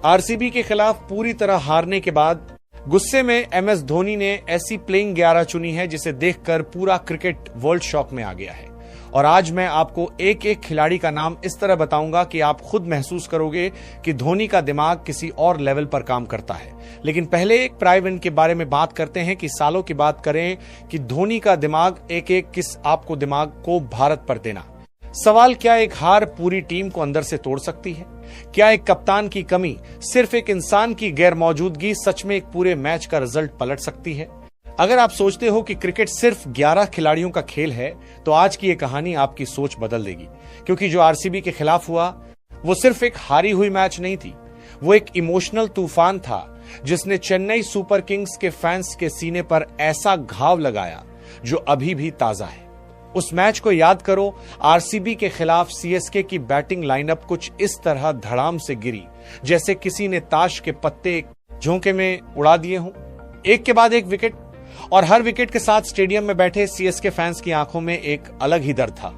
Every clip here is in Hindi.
आरसीबी के खिलाफ पूरी तरह हारने के बाद गुस्से में एमएस धोनी ने ऐसी प्लेइंग 11 चुनी है जिसे देखकर पूरा क्रिकेट वर्ल्ड शॉक में आ गया है। और आज मैं आपको एक एक खिलाड़ी का नाम इस तरह बताऊंगा कि आप खुद महसूस करोगे कि धोनी का दिमाग किसी और लेवल पर काम करता है। लेकिन पहले एक प्राइवेट के बारे में बात करते हैं कि सालों की बात करें कि धोनी का दिमाग एक एक किस आपको दिमाग को भारत पर देना। सवाल, क्या एक हार पूरी टीम को अंदर से तोड़ सकती है? क्या एक कप्तान की कमी, सिर्फ एक इंसान की गैर मौजूदगी सच में एक पूरे मैच का रिजल्ट पलट सकती है? अगर आप सोचते हो कि क्रिकेट सिर्फ 11 खिलाड़ियों का खेल है तो आज की ये कहानी आपकी सोच बदल देगी, क्योंकि जो आरसीबी के खिलाफ हुआ वो सिर्फ एक हारी हुई मैच नहीं थी, वो एक इमोशनल तूफान था जिसने चेन्नई सुपर किंग्स के फैंस के सीने पर ऐसा घाव लगाया जो अभी भी ताजा है। उस मैच को याद करो, आरसीबी के खिलाफ सीएसके की बैटिंग लाइनअप कुछ इस तरह धड़ाम से गिरी जैसे किसी ने ताश के पत्ते झोंके में उड़ा दिए हों, एक के बाद एक विकेट। और हर विकेट के साथ स्टेडियम में बैठे सीएसके फैंस की आंखों में एक अलग ही दर्द था।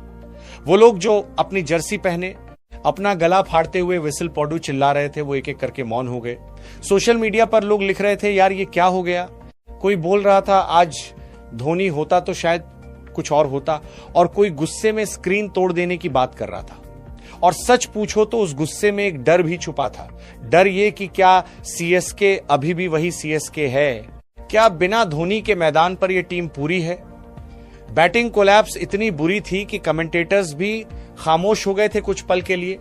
वो लोग जो अपनी जर्सी पहने अपना गला फाड़ते हुए विसल पॉडू चिल्ला रहे थे, वो एक एक करके मौन हो गए। सोशल मीडिया पर लोग लिख रहे थे, यार ये क्या हो गया। कोई बोल रहा था आज धोनी होता तो शायद कुछ और होता, और कोई गुस्से में स्क्रीन तोड़ देने की बात कर रहा था। और सच पूछो तो उस गुस्से में एक डर भी छुपा था, डर ये कि क्या सीएसके अभी भी वही सीएसके है? क्या बिना धोनी के मैदान पर यह टीम पूरी है? बैटिंग कोलैप्स इतनी बुरी थी कि कमेंटेटर्स भी खामोश हो गए थे कुछ पल के लिए,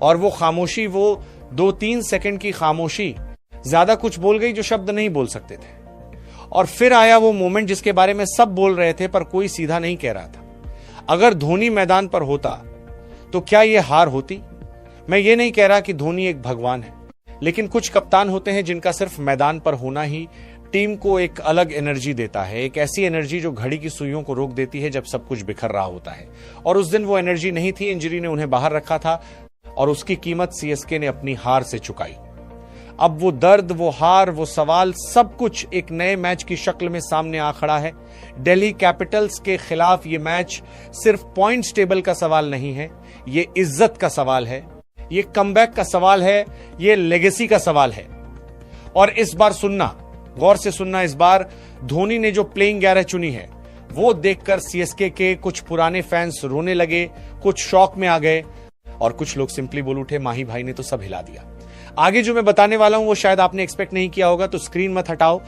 और वो खामोशी, वो 2-3 सेकंड की खामोशी ज्यादा कुछ बोल गई जो शब्द नहीं बोल सकते थे। और फिर आया वो मोमेंट जिसके बारे में सब बोल रहे थे पर कोई सीधा नहीं कह रहा था। अगर धोनी मैदान पर होता तो क्या यह हार होती? मैं ये नहीं कह रहा कि धोनी एक भगवान है, लेकिन कुछ कप्तान होते हैं जिनका सिर्फ मैदान पर होना ही टीम को एक अलग एनर्जी देता है, एक ऐसी एनर्जी जो घड़ी की सुइयों को रोक देती है जब सब कुछ बिखर रहा होता है। और उस दिन वो एनर्जी नहीं थी, इंजरी ने उन्हें बाहर रखा था और उसकी कीमत सीएसके ने अपनी हार से चुकाई। अब वो दर्द, वो हार, वो सवाल, सब कुछ एक नए मैच की शक्ल में सामने आ खड़ा है। दिल्ली कैपिटल्स के खिलाफ ये मैच सिर्फ पॉइंट्स टेबल का सवाल नहीं है, ये इज्जत का सवाल है, ये कमबैक का सवाल है, ये लेगेसी का सवाल है। और इस बार सुनना, गौर से सुनना, इस बार धोनी ने जो प्लेइंग 11 चुनी है वो देखकर सीएसके के कुछ पुराने फैंस रोने लगे, कुछ शॉक में आ गए और कुछ लोग सिंपली बोल उठे, माही भाई ने तो सब हिला दिया। आगे जो मैं बताने वाला हूं वो शायद आपने एक्सपेक्ट नहीं किया होगा, तो स्क्रीन मत हटाओ,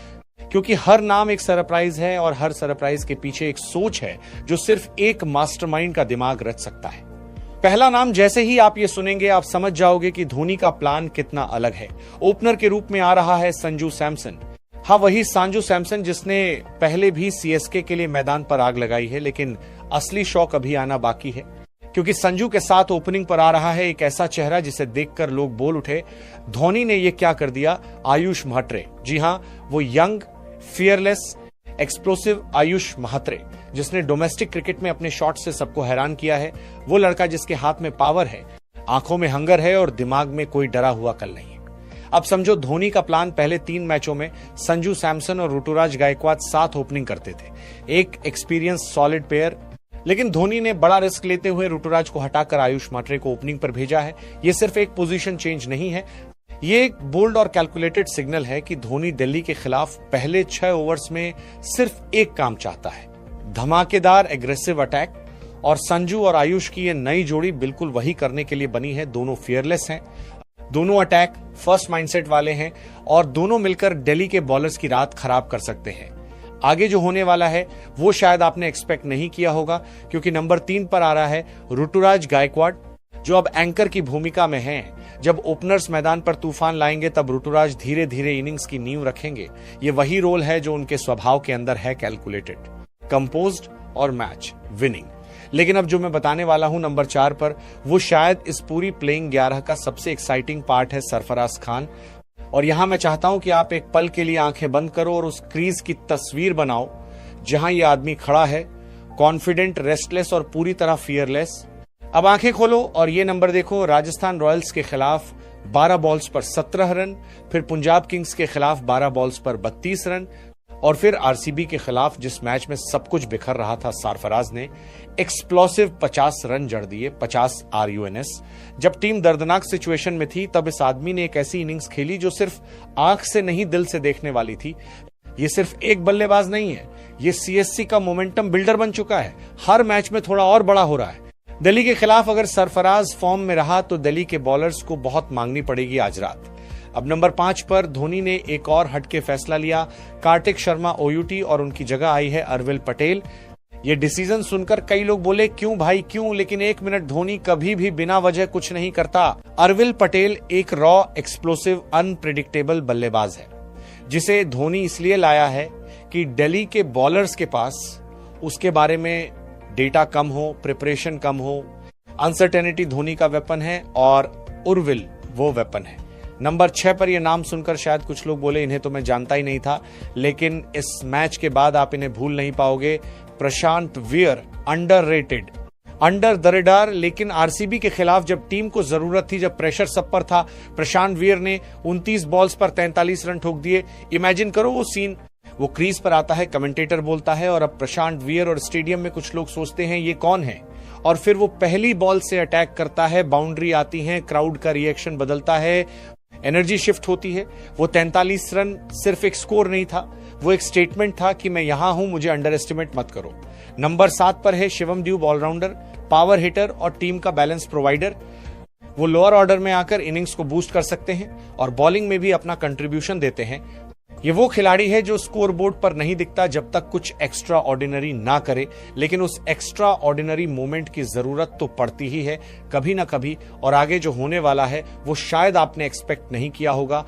क्योंकि हर नाम एक सरप्राइज है और हर सरप्राइज के पीछे एक सोच है जो सिर्फ एक मास्टरमाइंड का दिमाग रच सकता है। पहला नाम जैसे ही आप ये सुनेंगे आप समझ जाओगे कि धोनी का प्लान कितना अलग है। ओपनर के रूप में आ रहा है संजू सैमसन। हाँ, वही संजू सैमसन जिसने पहले भी सीएसके के लिए मैदान पर आग लगाई है, लेकिन असली शौक अभी आना बाकी है, क्योंकि संजू के साथ ओपनिंग पर आ रहा है एक ऐसा चेहरा जिसे देखकर लोग बोल उठे, धोनी ने ये क्या कर दिया, आयुष म्हात्रे। जी हां, वो young, fearless, explosive Ayush Mhatre, जिसने डोमेस्टिक क्रिकेट में अपने शॉट से सबको हैरान किया है। वो लड़का जिसके हाथ में पावर है, आंखों में हंगर है और दिमाग में कोई डरा हुआ कल नहीं है। अब समझो, धोनी का प्लान पहले 3 मैचों में संजू सैमसन और ऋतुराज गायकवाड साथ ओपनिंग करते थे, एक एक्सपीरियंस सॉलिड पेयर। लेकिन धोनी ने बड़ा रिस्क लेते हुए ऋतुराज को हटाकर आयुष म्हात्रे को ओपनिंग पर भेजा है। यह सिर्फ एक पोजीशन चेंज नहीं है, ये एक बोल्ड और कैलकुलेटेड सिग्नल है कि धोनी दिल्ली के खिलाफ पहले 6 ओवर्स में सिर्फ एक काम चाहता है, धमाकेदार एग्रेसिव अटैक। और संजू और आयुष की ये नई जोड़ी बिल्कुल वही करने के लिए बनी है। दोनों फियरलेस हैं, दोनों अटैक फर्स्ट माइंडसेट वाले हैं और दोनों मिलकर दिल्ली के बॉलर्स की रात खराब कर सकते हैं। आगे जो होने वाला है वो शायद आपने एक्सपेक्ट नहीं किया होगा, क्योंकि नंबर 3 पर आ रहा है ऋतुराज गायकवाड, जो अब एंकर की भूमिका में हैं। जब ओपनर्स मैदान पर तूफान लाएंगे तब ऋतुराज धीरे धीरे इनिंग्स की नींव रखेंगे। ये वही रोल है जो उनके स्वभाव के अंदर है, कैलकुलेटेड, कंपोज्ड और मैच विनिंग। लेकिन अब जो मैं बताने वाला हूं नंबर 4 पर, वो शायद इस पूरी प्लेइंग 11 का सबसे एक्साइटिंग पार्ट है, सरफराज खान। और यहां मैं चाहता हूं कि आप एक पल के लिए आंखें बंद करो और उस क्रीज की तस्वीर बनाओ जहां ये आदमी खड़ा है, कॉन्फिडेंट, रेस्टलेस और पूरी तरह फियरलेस। अब आंखें खोलो और ये नंबर देखो, राजस्थान रॉयल्स के खिलाफ 12 बॉल्स पर 17 रन, फिर पंजाब किंग्स के खिलाफ 12 बॉल्स पर 32 रन, और फिर आरसीबी के खिलाफ जिस मैच में सब कुछ बिखर रहा था, सरफराज ने एक्सप्लोसिव 50 रन जड़ दिए, 50 RUNS। जब टीम दर्दनाक सिचुएशन में थी तब इस आदमी ने एक ऐसी इनिंग्स खेली जो सिर्फ आंख से नहीं दिल से देखने वाली थी। ये सिर्फ एक बल्लेबाज नहीं है, ये CSC का मोमेंटम बिल्डर बन चुका है। हर मैच में थोड़ा और बड़ा हो रहा है। दिल्ली के खिलाफ अगर सरफराज फॉर्म में रहा तो दिल्ली के बॉलर्स को बहुत मांगनी पड़ेगी आज रात। अब नंबर 5 पर धोनी ने एक और हटके फैसला लिया। कार्तिक शर्मा OUT और उनकी जगह आई है अर्विल पटेल। ये डिसीजन सुनकर कई लोग बोले क्यों भाई क्यों, लेकिन एक मिनट, धोनी कभी भी बिना वजह कुछ नहीं करता। अर्विल पटेल एक रॉ, एक्सप्लोसिव, अनप्रेडिक्टेबल बल्लेबाज है जिसे धोनी इसलिए लाया है कि दिल्ली के बॉलर्स के पास उसके बारे में डेटा कम हो, प्रिपरेशन कम हो। अनसर्टेनिटी धोनी का वेपन है और उर्विल वो वेपन है। नंबर 6 पर यह नाम सुनकर शायद कुछ लोग बोले इन्हें तो मैं जानता ही नहीं था, लेकिन इस मैच के बाद आप इन्हें भूल नहीं पाओगे। Prashant Veer, underrated, under the radar, लेकिन आरसीबी के खिलाफ जब टीम को जरूरत थी, जब प्रेशर सब पर था, प्रशांत वियर ने 29 बॉल्स पर 43 रन ठोक दिए। इमेजिन करो वो सीन। वो क्रीज पर आता है, कमेंटेटर बोलता है और अब प्रशांत वियर, और स्टेडियम में कुछ लोग सोचते हैं ये कौन है, और फिर वो पहली बॉल से अटैक करता है, बाउंड्री आती है, क्राउड का रिएक्शन बदलता है, एनर्जी शिफ्ट होती है। वो 43 रन सिर्फ एक स्कोर नहीं था, वो एक स्टेटमेंट था कि मैं यहां हूं, मुझे अंडर एस्टिमेट मत करो। नंबर 7 पर है Shivam Dube, allrounder, power hitter और टीम का बैलेंस प्रोवाइडर। वो लोअर ऑर्डर में आकर इनिंग्स को बूस्ट कर सकते हैं और बॉलिंग में भी अपना कंट्रीब्यूशन देते हैं। ये वो खिलाड़ी है जो स्कोर बोर्ड पर नहीं दिखता जब तक कुछ एक्स्ट्रा ऑर्डिनरी ना करे, लेकिन उस एक्स्ट्रा ऑर्डिनरी मोमेंट की जरूरत तो पड़ती ही है कभी ना कभी, और आगे जो होने वाला है वो शायद आपने एक्सपेक्ट नहीं किया होगा,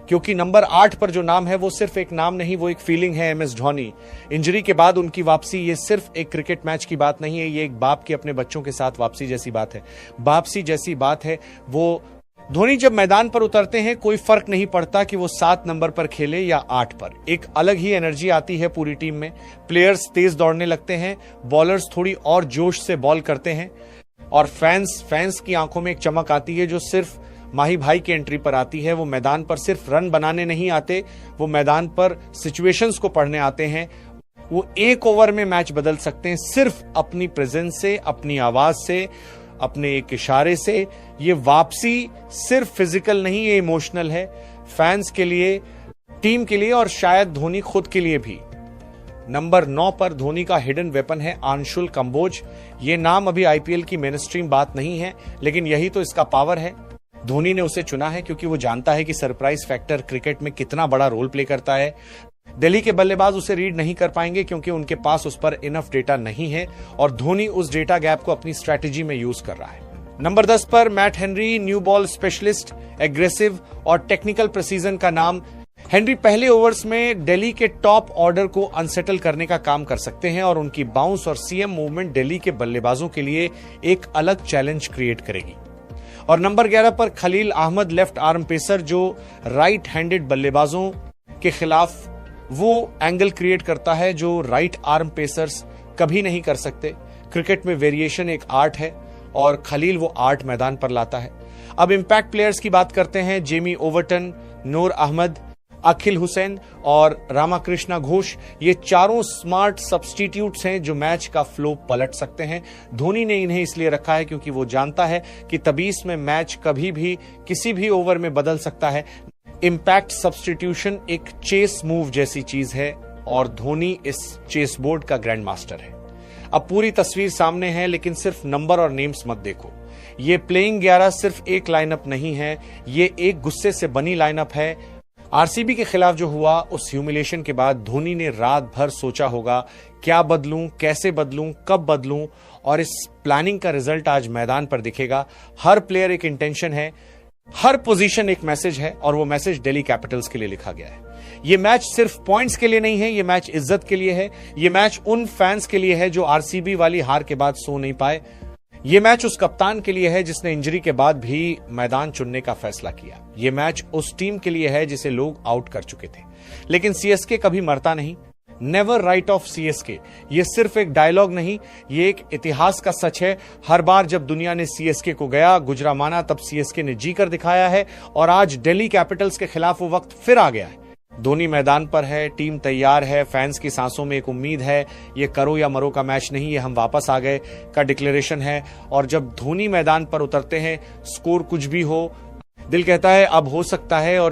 क्योंकि नंबर 8 पर जो नाम है वो सिर्फ एक नाम नहीं, वो एक फीलिंग है। MS धोनी। इंजरी के बाद उनकी वापसी ये सिर्फ एक क्रिकेट मैच की बात नहीं है, ये एक बाप की अपने बच्चों के साथ वापसी जैसी बात है, वापसी जैसी बात है। वो धोनी जब मैदान पर उतरते हैं कोई फर्क नहीं पड़ता कि वो 7 नंबर पर खेले या 8 पर, एक अलग ही एनर्जी आती है पूरी टीम में। प्लेयर्स तेज दौड़ने लगते हैं, बॉलर्स थोड़ी और जोश से बॉल करते हैं, और फैंस की आंखों में एक चमक आती है जो सिर्फ माही भाई की एंट्री पर आती है। वो मैदान पर सिर्फ रन बनाने नहीं आते, वो मैदान पर सिचुएशंस को पढ़ने आते हैं। वो एक ओवर में मैच बदल सकते हैं सिर्फ अपनी प्रेजेंस से, अपनी आवाज से, अपने एक इशारे से। ये वापसी सिर्फ फिजिकल नहीं, ये इमोशनल है, फैंस के लिए, टीम के लिए और शायद धोनी खुद के लिए भी। नंबर 9 पर धोनी का हिडन वेपन है अंशुल कंबोज। ये नाम अभी IPL की मेनस्ट्रीम बात नहीं है, लेकिन यही तो इसका पावर है। धोनी ने उसे चुना है क्योंकि वो जानता है कि सरप्राइज फैक्टर क्रिकेट में कितना बड़ा रोल प्ले करता है। दिल्ली के बल्लेबाज उसे रीड नहीं कर पाएंगे क्योंकि उनके पास उस पर इनफ डेटा नहीं है, और धोनी उस डेटा गैप को अपनी स्ट्रैटेजी में यूज कर रहा है। नंबर 10 पर Matt Henry, new ball specialist, aggressive और टेक्निकल प्रिसीजन का नाम। हेनरी पहले ओवर्स में दिल्ली के टॉप ऑर्डर को अनसेटल करने का काम कर सकते हैं, और उनकी बाउंस और सीएम मूवमेंट दिल्ली के बल्लेबाजों के लिए एक अलग चैलेंज क्रिएट करेगी। और नंबर 11 पर Khaleel Ahmed, left arm pacer, जो राइट हैंडेड बल्लेबाजों के खिलाफ वो एंगल क्रिएट करता है जो राइट आर्म पेसर्स कभी नहीं कर सकते। क्रिकेट में वेरिएशन एक आर्ट है और खलील वो आर्ट मैदान पर लाता है। अब इंपैक्ट प्लेयर्स की बात करते हैं। जेमी ओवर्टन, नूर अहमद, अखिल हुसैन और रामाकृष्णा घोष, ये चारों स्मार्ट सब्स्टिट्यूट्स हैं जो मैच का फ्लो पलट सकते हैं। धोनी ने इन्हें इसलिए रखा है क्योंकि वो जानता है कि 23 में मैच कभी भी किसी भी ओवर में बदल सकता है। इंपैक्ट सब्स्टिट्यूशन एक चेस मूव जैसी चीज है और धोनी इस चेस बोर्ड का ग्रैंड मास्टर है। अब पूरी तस्वीर सामने है, लेकिन सिर्फ नंबर और नेम्स मत देखो। ये प्लेइंग 11 सिर्फ एक लाइनअप नहीं है, ये एक गुस्से से बनी लाइनअप है। आरसीबी के खिलाफ जो हुआ उस ह्यूमिलेशन के बाद धोनी ने रात भर सोचा होगा क्या बदलूं, कैसे बदलूं, कब बदलूं, और इस प्लानिंग का रिजल्ट आज मैदान पर दिखेगा। हर प्लेयर एक इंटेंशन है, हर पोजीशन एक मैसेज है, और वो मैसेज दिल्ली कैपिटल्स के लिए लिखा गया है। ये मैच सिर्फ पॉइंट्स के लिए नहीं है, ये मैच इज्जत के लिए है, ये मैच उन फैंस के लिए है जो आरसीबी वाली हार के बाद सो नहीं पाए। ये मैच उस कप्तान के लिए है जिसने इंजरी के बाद भी मैदान चुनने का फैसला किया। ये मैच उस टीम के लिए है जिसे लोग आउट कर चुके थे। लेकिन सीएसके कभी मरता नहीं। नेवर राइट ऑफ सीएसके, ये सिर्फ एक डायलॉग नहीं, ये एक इतिहास का सच है। हर बार जब दुनिया ने सीएसके को गया गुजरा माना, तब सीएसके ने जी कर दिखाया है, और आज दिल्ली कैपिटल्स के खिलाफ वो वक्त फिर आ गया है धोनी मैदान पर है, टीम तैयार है, फैंस की सांसों में एक उम्मीद है, ये करो या मरो का मैच नहीं, ये हम वापस आ गए का डिक्लेरेशन है। और जब धोनी मैदान पर उतरते हैं, स्कोर कुछ भी हो, दिल कहता है अब हो सकता है। और